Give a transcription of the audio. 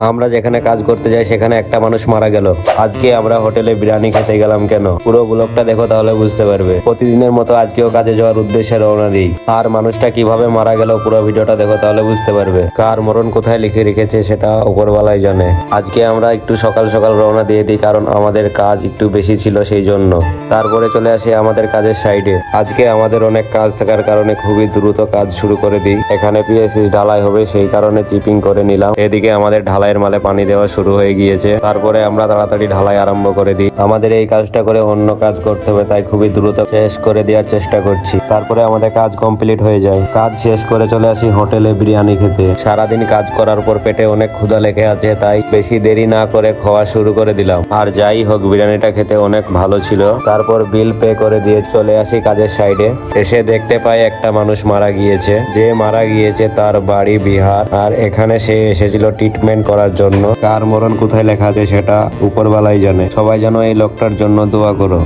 আমরা যেখানে কাজ করতে যাই সেখানে একটা মানুষ মারা গেল। আজকে আমরা হোটেলে বিরিয়ানি খেতে গেলাম কেন, পুরো ব্লগটা দেখো তাহলে বুঝতে পারবে। প্রতিদিনের মতো আজকেও কাজে যাওয়ার উদ্দেশ্যে রওনা দিই। আর মানুষটা কিভাবে মারা গেল পুরো ভিডিওটা দেখো তাহলে বুঝতে পারবে। কার মরণ কোথায় লিখে রেখেছে সেটা উপরওয়ালাই জানে। আজকে আমরা একটু সকাল সকাল রওনা দিয়ে দিই, কারণ আমাদের কাজ একটু বেশি ছিল সেই জন্য। তারপরে চলে আসি আমাদের কাজের সাইডে। আজকে আমাদের অনেক কাজ থাকার কারণে খুবই দ্রুত কাজ শুরু করে দিই। এখানে পিএসসি ঢালাই হবে সেই কারণে চিপিং করে নিলাম। এদিকে আমাদের ঢালাইয়ের মালে পানি দেওয়া শুরু হয়ে গিয়েছে। তারপরে আমরা তাড়াতাড়ি ঢালাই আরম্ভ করে দিই। আমাদের এই কাজটা করে অন্য কাজ করতে হবে, তাই খুবই দ্রুত শেষ করে দেওয়ার চেষ্টা করছি। তারপরে আমাদের কাজ কমপ্লিট হয়ে যায়। কাজ শেষ করে চলে আসি হোটেলে বিরিয়ানি খেতে। সারাদিন কাজ করার পর পেটে অনেক ক্ষুধা লেগে আছে, তাই বেশি দেরি না করে খাওয়া শুরু করে দিলাম। আর যাই হোক, বিরিয়ানিটা খেতে অনেক ভালো ছিল। তারপর বিল পে করে দিয়ে চলে আসি কাজের সাইডে। এসে দেখতে পাই একটা মানুষ মারা গিয়েছে। যে মারা গিয়েছে তার বাড়ি বিহার, আর এখানে সে এসেছিল ট্রিটমেন্ট করার জন্য। কার মরণ কোথায় লেখা আছে সেটা উপরওয়ালাই জানে। সবাই যেন এই লোকটার জন্য দোয়া করো।